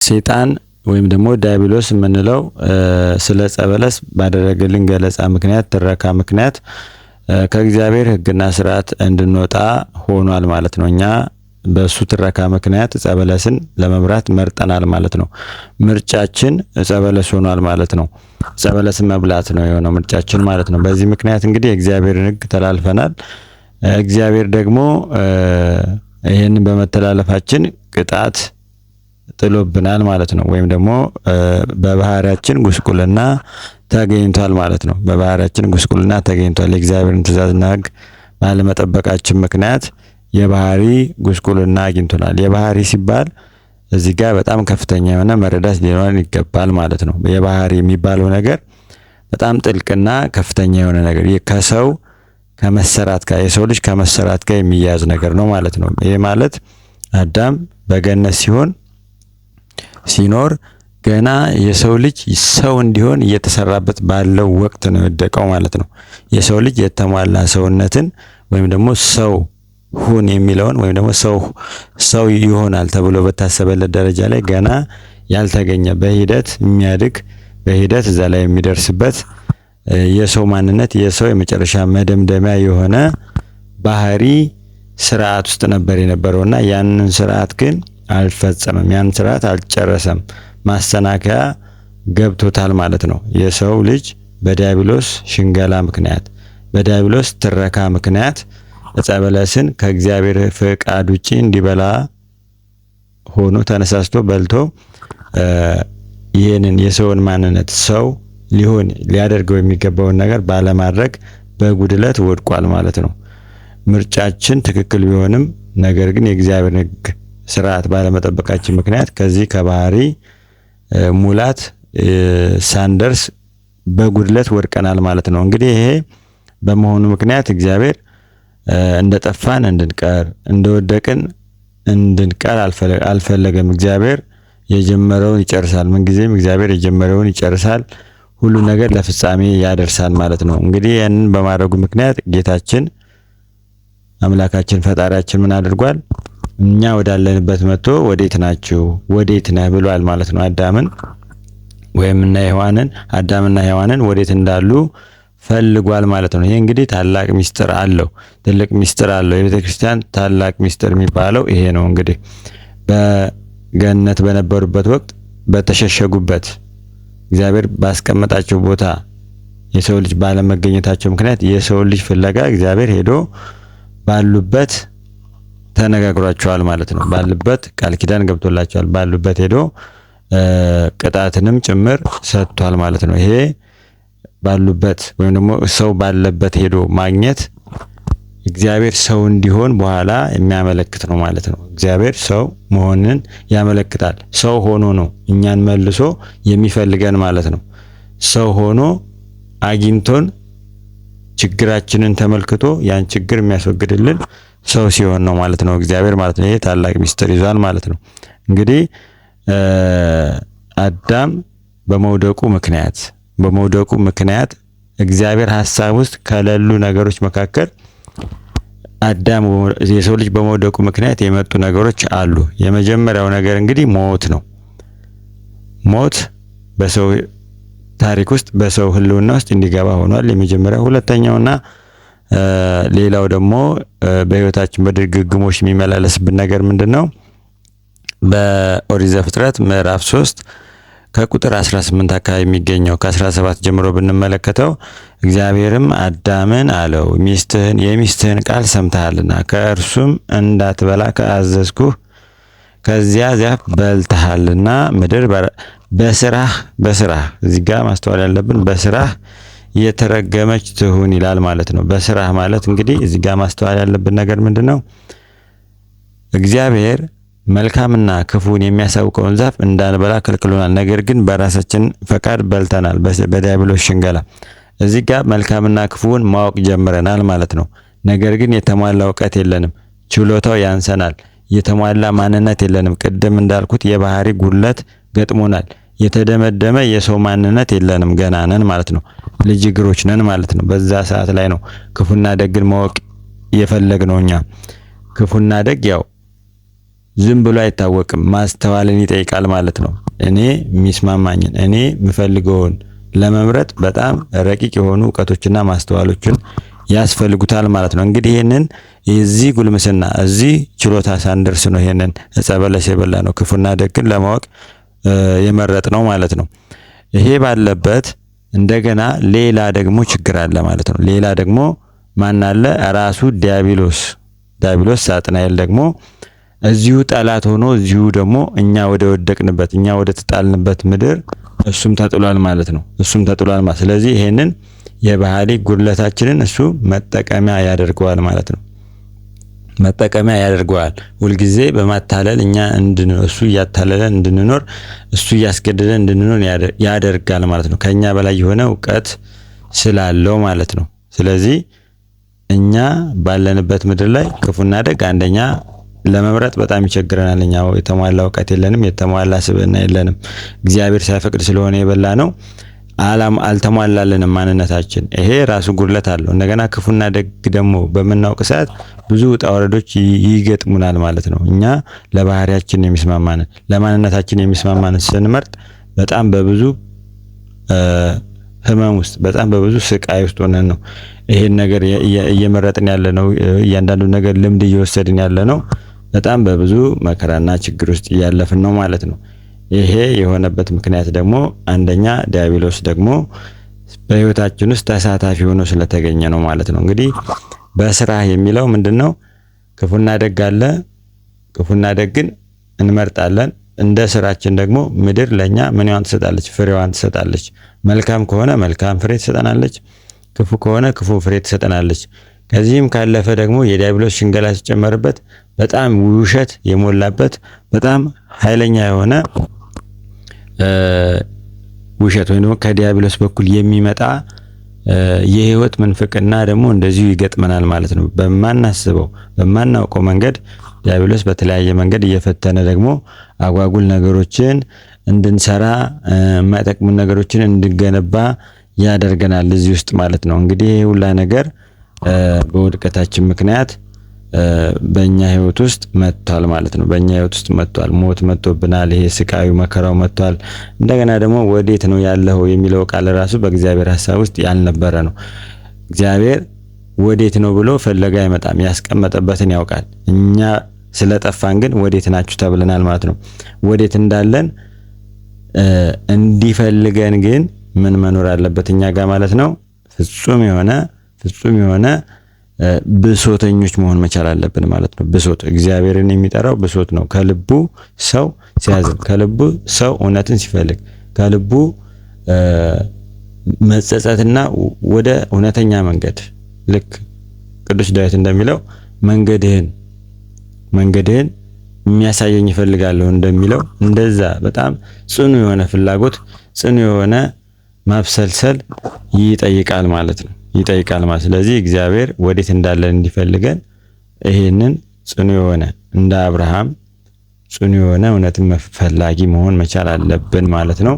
ሰይጣን ወይም ደግሞ ዲያብሎስ የምንለው ስለ ዕፀ በለስ ባደረገልን ገለጻ ምክንያት ትረካ ምክንያት ከእግዚአብሔር ሕግና ስርዓት እንድንወጣ ሆኗል ማለት ነው። እኛ በሱ ትረካ ምክንያት ዕፀ በለስን ለመብራት መርጠናል ማለት ነው። ምርጫችን ዕፀ በለስ ሆኗል ማለት ነው። ዕፀ በለስን መብላት ነው የሆነው ምርጫችን ማለት ነው። በዚህ ምክንያት እንግዲህ የእግዚአብሔርን ሕግ ተላልፈናል። እግዚአብሔር ደግሞ ይሄንን በመተላለፋችን ቅጣት ጥሎብናል ማለት ነው። ወይም ደግሞ በባህሪያችን ጉስቁልና ተገኝቷል ማለት ነው። በባህሪያችን ጉስቁልና ተገኝቷል። የእግዚአብሔርን ትእዛዝና ሕግ ባለመጠበቃችን ምክንያት የባህሪ ጉስቁልና አግኝቶናል። የባህሪ ሲባል እዚህ ጋር በጣም ከፍተኛ የሆነ መረዳት ሊኖረን ይገባል ማለት ነው። የባህሪ የሚባለው ነገር በጣም ጥልቅና ከፍተኛ የሆነ ነገር ከሰው ከመሰራት ጋር የሰው ልጅ ከመሰራት ጋር የሚያያዝ ነገር ነው ማለት ነው። ይሄ ማለት አዳም በገነት ሲኖር ገና የሰው ልጅ ሰው እንዲሆን እየተሰራበት ባለው ወቅት ነው የወደቀው ማለት ነው። የሰው ልጅ የተሟላ ሰውነትን ወይም ደግሞ ሰው ሁን የሚለውን ወይም ደግሞ ሰው ይሆናል ተብሎ በታሰበለት ደረጃ ላይ ገና ያልተገኘ በሂደት የሚያድግ በሂደት እዛ ላይ የሚደርስበት የሰው ማንነት የሰው የመጨረሻ መደምደሚያ የሆነ ባህሪ ስርዓት ውስጥ ነበር የነበረውና ያንን ስርዓት ግን አልፈጸመም። ያን ስርዓት አልጨረሰም። ማሰናከያ ገብቶታል ማለት ነው። የሰው ልጅ በዲያብሎስ ሽንገላ ምክንያት በዲያብሎስ ትረካ ምክንያት ዕፀ በለስን ከእግዚአብሔር ፍቃድ ውጪ እንዲበላ ሆኖ ተነሳስቶ በልቶ ይሄንን የሰውን ማንነት ሰው ሊያደርገው የሚገባውን ነገር ባለማድረግ በጉድለት ወድቋል ማለት ነው። ምርጫችን ትክክል ቢሆንም ነገር ግን የእግዚአብሔር ሕግ ስርዓት ባለመጠበቃችን ምክንያት ከዚህ ከባህሪ ሙላት ሳንደርስ በጉድለት ወድቀናል ማለት ነው። እንግዲህ ይሄ በመሆኑ ምክንያት እግዚአብሔር እንደጠፋን እንድንቀር እንደወደቅን እንድንቀር አልፈለገም። እግዚአብሔር የጀመረውን ይጨርሳል። ምንጊዜም እግዚአብሔር የጀመረውን ይጨርሳል። ሁሉ ነገር ለፍጻሜ ያደርሳል ማለት ነው። እንግዲህ ያንን በማድረጉ ምክንያት ጌታችን አምላካችን ፈጣሪያችን ምን አድርጓል? እኛ ወዳለንበት መጥቶ ወዴት ናችሁ ወዴት ነህ ብሏል ማለት ነው። አዳምና ሔዋንን ወዴት እንዳሉ ፈልጓል ማለት ነው። ይሄ እንግዲህ ታላቅ ሚስጥር አለው። ትልቅ ሚስጥር አለው። የቤተ ክርስቲያን ታላቅ ሚስጥር የሚባለው ይሄ ነው። እንግዲህ በገነት በነበሩበት ወቅት በተሸሸጉበት እግዚአብሔር ባስቀመጣቸው ቦታ የሰው ልጅ ባለመገኘታቸው ምክንያት የሰው ልጅ ፍለጋ እግዚአብሔር ሄዶ ባሉበት ተነጋግሯቸዋል ማለት ነው። ባሉበት ቃል ኪዳን ገብቶላቸዋል። ባሉበት ሄዶ ቅጣትንም ጭምር ሰጥቷል ማለት ነው። ይሄ ባሉበት ወይም ደግሞ ሰው ባለበት ሄዶ ማግኘት እግዚአብሔር ሰው እንዲሆን በኋላ የሚያመለክት ነው ማለት ነው። እግዚአብሔር ሰው መሆንን ያመለክታል። ሰው ሆኖ ነው እኛን መልሶ የሚፈልገን ማለት ነው። ሰው ሆኖ አግኝቶን ችግራችንን ተመልክቶ ያን ችግር የሚያስወግድልን ሰው ሲሆን ነው ማለት ነው እግዚአብሔር ማለት ነው። ይሄ ታላቅ ሚስጥር ይዟል ማለት ነው። እንግዲህ አዳም በመውደቁ ምክንያት እግዚአብሔር ሐሳብ ውስጥ ከሌሉ ነገሮች መካከል የሰው ልጅ በመውደቁ ምክንያት የመጡ ነገሮች አሉ። የመጀመሪያው ነገር እንግዲህ ሞት ነው። ሞት በሰው ታሪክ ውስጥ በሰው ሕልውና ውስጥ እንዲገባ ሆኗል። የመጀመሪያው። ሁለተኛውና ሌላው ደግሞ በህይወታችን በድግግሞሽ የሚመላለስብን ነገር ምንድነው? በኦሪት ዘፍጥረት ምዕራፍ 3 ከቁጥር 18 አካባቢ የሚገኘው ከ17 ጀምሮ ብንመለከተው እግዚአብሔርም አዳምን አለው የሚስትህን ቃል ሰምተሃልና ከእርሱም እንዳትበላ ከአዘዝኩህ ከዚያ ዛፍ በልተሃልና ምድር በስራህ እዚህ ጋር ማስተዋል ያለብን በስራህ የተረገመች ትሁን ይላል ማለት ነው። በስራህ ማለት እንግዲህ እዚህ ጋር ማስተዋል ያለብን ነገር ምንድነው? እግዚአብሔር መልካምና ክፉን የሚያሳውቀውን ዛፍ እንዳንበላ ከልክሎናል። ነገር ግን በራሳችን ፈቃድ በልተናል በዲያብሎስ ሽንገላ። እዚህ ጋር መልካምና ክፉን ማወቅ ጀምረናል ማለት ነው። ነገር ግን የተሟላ እውቀት የለንም። ችሎታው ያንሰናል። የተሟላ ማንነት የለንም። ቅድም እንዳልኩት የባህሪ ጉድለት ገጥሞናል። የተደመደመ የሰው ማንነት የለንም። ገና ነን ማለት ነው። ልጅ እግሮች ነን ማለት ነው። በዛ ሰዓት ላይ ነው ክፉና ደግን ማወቅ የፈለግነው እኛ። ክፉና ደግ ያው ዝም ብሎ አይታወቅም። ማስተዋልን ይጠይቃል ማለት ነው። እኔ የሚስማማኝን እኔ የምፈልገውን ለመምረጥ በጣም ረቂቅ የሆኑ እውቀቶችና ማስተዋሎችን ያስፈልጉታል ማለት ነው። እንግዲህ ይሄንን እዚህ ጉልምስና እዚህ ችሎታ ሳንደርስ ነው ይሄንን ዕፀ በለስ የበላ ነው ክፉና ደግን ለማወቅ የመረጥ ነው ማለት ነው። ይሄ ባለበት እንደገና ሌላ ደግሞ ችግር አለ ማለት ነው። ሌላ ደግሞ ማን አለ? ራሱ ዲያብሎስ ሳጥናኤል ደግሞ እዚሁ ጠላት ሆኖ እዚሁ ደግሞ እኛ ወደ ወደቅንበት እኛ ወደ ተጣልንበት ምድር እሱም ተጥሏል ማለት ነው። ስለዚህ ይሄንን የባህሪ ጉድለታችንን እሱ መጠቀሚያ ያደርገዋል ማለት ነው። ሁልጊዜ በማታለል እኛ እሱ እያታለለን እንድንኖር እሱ እያስገደደን እንድንኖር ያደርጋል ማለት ነው። ከኛ በላይ የሆነ እውቀት ስላለው ማለት ነው። ስለዚህ እኛ ባለንበት ምድር ላይ ክፉና ደግ አንደኛ ለመምረጥ በጣም ይቸግረናል። እኛ የተሟላ እውቀት የለንም፣ የተሟላ ስብዕና የለንም። እግዚአብሔር ሳይፈቅድ ስለሆነ የበላ ነው። አልተሟላለንም ማንነታችን። ይሄ ራሱ ጉድለት አለው። እንደገና ክፉና ደግ ደግሞ በምናውቅ ሰዓት ብዙ ውጣ ወረዶች ይገጥሙናል ማለት ነው። እኛ ለባህሪያችን የሚስማማንን ለማንነታችን የሚስማማንን ስንመርጥ በጣም በብዙ ህመም ውስጥ በጣም በብዙ ስቃይ ውስጥ ሆነን ነው ይሄን ነገር እየመረጥን ያለ ነው። እያንዳንዱ ነገር ልምድ እየወሰድን ያለ ነው። በጣም በብዙ መከራና ችግር ውስጥ እያለፍን ነው ማለት ነው። ይሄ የሆነበት ምክንያት ደግሞ አንደኛ ዲያብሎስ ደግሞ በህይወታችን ውስጥ ተሳታፊ ሆኖ ስለተገኘ ነው ማለት ነው። እንግዲህ በስራ የሚለው ምንድነው? ክፉና ደግ አለ። ክፉና ደግን እንመርጣለን። እንደ ስራችን ደግሞ ምድር ለኛ ምንዋን ትሰጣለች? ፍሬዋን ትሰጣለች። መልካም ከሆነ መልካም ፍሬ ትሰጠናለች፣ ክፉ ከሆነ ክፉ ፍሬ ትሰጠናለች። ከዚህም ካለፈ ደግሞ የዲያብሎስ ሽንገላ ሲጨመርበት በጣም ውሸት የሞላበት በጣም ኃይለኛ የሆነ ውሸት ወይም ደግሞ ከዲያብሎስ በኩል የሚመጣ የህይወት ምንፍቅና ደግሞ እንደዚሁ ይገጥመናል ማለት ነው። በማናስበው በማናውቀው መንገድ ዲያብሎስ በተለያየ መንገድ እየፈተነ ደግሞ አጓጉል ነገሮችን እንድንሰራ የማይጠቅሙ ነገሮችን እንድንገነባ ያደርገናል እዚህ ውስጥ ማለት ነው። እንግዲህ ይሄ ሁላ ነገር በውድቀታችን ምክንያት በእኛ ህይወት ውስጥ መጥቷል ማለት ነው። በእኛ ህይወት ውስጥ መጥቷል። ሞት መጥቶብናል። ይሄ ስቃዩ መከራው መጥቷል። እንደገና ደግሞ ወዴት ነው ያለው የሚለው ቃል ራሱ በእግዚአብሔር ሐሳብ ውስጥ ያልነበረ ነው። እግዚአብሔር ወዴት ነው ብሎ ፈለጋ አይመጣም። ያስቀመጠበትን ያውቃል። እኛ ስለጠፋን ግን ወዴት ናችሁ ተብለናል ማለት ነው። ወዴት እንዳለን እንዲፈልገን ግን ምን መኖር አለበት እኛ ጋር ማለት ነው? ፍጹም የሆነ ብሶተኞች መሆን መቻል አለብን ማለት ነው። ብሶት እግዚአብሔርን የሚጠራው ብሶት ነው። ከልቡ ሰው ሲያዝን፣ ከልቡ ሰው እውነትን ሲፈልግ፣ ከልቡ መጸጸትና ወደ እውነተኛ መንገድ ልክ ቅዱስ ዳዊት እንደሚለው መንገድህን የሚያሳየኝ እፈልጋለሁ እንደሚለው እንደዛ በጣም ጽኑ የሆነ ፍላጎት ጽኑ የሆነ ማብሰልሰል ይጠይቃል ማለት ነው። ስለዚህ እግዚአብሔር ወዴት እንዳለን እንዲፈልገን ይሄንን ጽኑ የሆነ እንደ አብርሃም ጽኑ የሆነ እውነትን መፈላጊ መሆን መቻል አለብን ማለት ነው።